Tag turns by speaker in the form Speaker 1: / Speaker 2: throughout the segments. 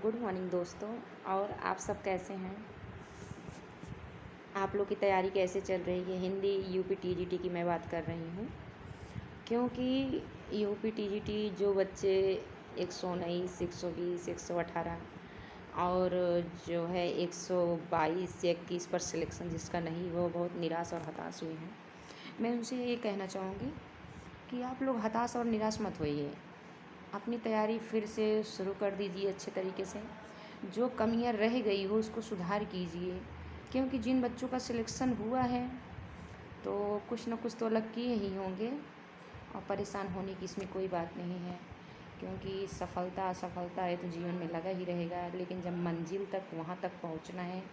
Speaker 1: Good morning दोस्तों। और आप सब कैसे हैं? आप लोग की तैयारी कैसे चल रही है? हिंदी यूपी टीजीटी की मैं बात कर रही हूँ, क्योंकि यूपी टीजीटी जो बच्चे 119, 120, 118 और जो है 122 या 21 पर सिलेक्शन जिसका नहीं वो बहुत निराश और हताश हुए हैं। मैं उनसे ये कहना चाहूँगी कि आप लोग हताश और निराश मत होइए। अपनी तैयारी फिर से शुरू कर दीजिए अच्छे तरीके से। जो कमियां रह गई हो उसको सुधार कीजिए, क्योंकि जिन बच्चों का सिलेक्शन हुआ है तो कुछ न कुछ तो अलग किए ही होंगे और परेशान होने की इसमें कोई बात नहीं है, क्योंकि सफलता असफलता है तो जीवन में लगा ही रहेगा। लेकिन जब मंजिल तक वहाँ तक पहुँचना है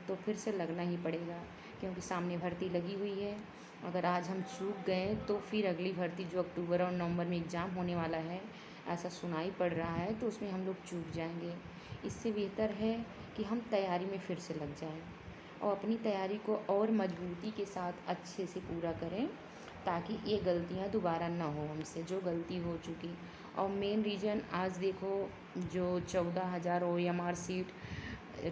Speaker 1: तो फिर से लगना ही पड़ेगा, क्योंकि सामने भर्ती लगी हुई है। अगर आज हम चूक गए तो फिर अगली भर्ती जो अक्टूबर और नवंबर में एग्ज़ाम होने वाला है, ऐसा सुनाई पड़ रहा है, तो उसमें हम लोग चूक जाएंगे। इससे बेहतर है कि हम तैयारी में फिर से लग जाएं और अपनी तैयारी को और मजबूती के साथ अच्छे से पूरा करें, ताकि ये गलतियां दोबारा ना हो हमसे, जो गलती हो चुकी। और मेन रीज़न आज देखो, जो 14,000 OMR सीट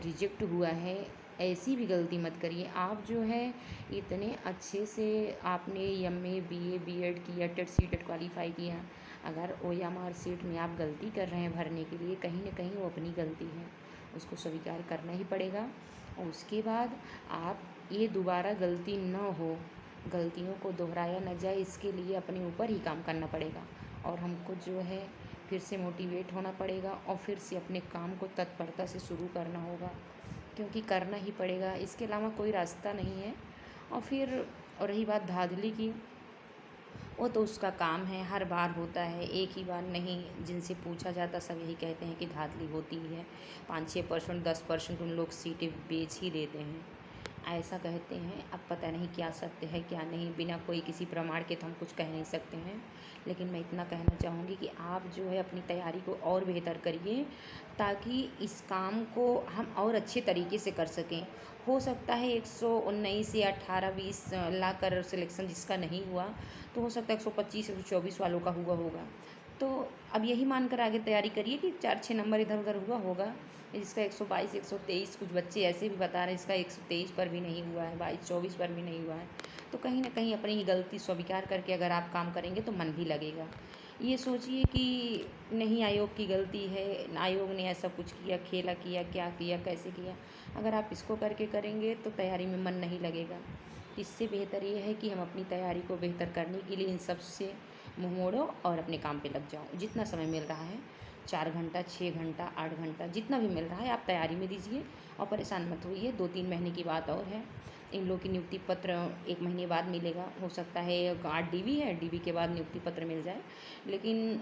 Speaker 1: रिजेक्ट हुआ है, ऐसी भी गलती मत करिए। आप जो है इतने अच्छे से आपने MA BA BEd किया, टेट सीटेट क्वालिफाई किया, अगर OMR सीट में आप गलती कर रहे हैं भरने के लिए, कहीं ना कहीं वो अपनी गलती है, उसको स्वीकार करना ही पड़ेगा। और उसके बाद आप ये दोबारा गलती ना हो, गलतियों को दोहराया न जाए, इसके लिए अपने ऊपर ही काम करना पड़ेगा और हमको जो है फिर से मोटिवेट होना पड़ेगा और फिर से अपने काम को तत्परता से शुरू करना होगा, क्योंकि करना ही पड़ेगा, इसके अलावा कोई रास्ता नहीं है। और फिर और रही बात धांधली की, वो तो उसका काम है, हर बार होता है, एक ही बार नहीं। जिनसे पूछा जाता सब यही कहते हैं कि धांधली होती है, 5-6%, 10% उन लोग सीटें बेच ही देते हैं, ऐसा कहते हैं। अब पता नहीं क्या सत्य है क्या नहीं, बिना कोई किसी प्रमाण के तो हम कुछ कह नहीं सकते हैं। लेकिन मैं इतना कहना चाहूँगी कि आप जो है अपनी तैयारी को और बेहतर करिए, ताकि इस काम को हम और अच्छे तरीके से कर सकें। हो सकता है 119 या 18-20 ला कर सिलेक्शन जिसका नहीं हुआ, तो हो सकता है 125 124 वालों का हुआ होगा। तो अब यही मानकर आगे तैयारी करिए कि 4-6 नंबर इधर उधर हुआ होगा। जिसका 122 123, कुछ बच्चे ऐसे भी बता रहे हैं इसका 123 पर भी नहीं हुआ है, 22-24 पर भी नहीं हुआ है। तो कहीं ना कहीं अपनी गलती स्वीकार करके अगर आप काम करेंगे तो मन भी लगेगा। ये सोचिए कि नहीं आयोग की गलती है, आयोग ने ऐसा कुछ किया, खेला किया, क्या किया, कैसे किया। अगर आप इसको करके करेंगे तो तैयारी में मन नहीं लगेगा। इससे बेहतर ये है कि हम अपनी तैयारी को बेहतर करने के लिए इन सब से मुँह मोड़ो और अपने काम पे लग जाओ। जितना समय मिल रहा है, 4 घंटा, 6 घंटा, 8 घंटा, जितना भी मिल रहा है आप तैयारी में दीजिए और परेशान मत होइए। 2-3 महीने की बात और है, इन लोग की नियुक्ति पत्र 1 महीने बाद मिलेगा। हो सकता है 8 DB है, DB के बाद नियुक्ति पत्र मिल जाए, लेकिन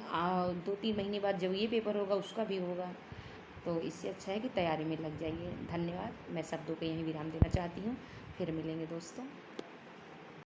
Speaker 1: 2-3 महीने बाद जब ये पेपर होगा उसका भी होगा। तो इससे अच्छा है कि तैयारी में लग जाइए। धन्यवाद। मैं शब्दों को यहीं विराम देना चाहती हूँ। फिर मिलेंगे दोस्तों।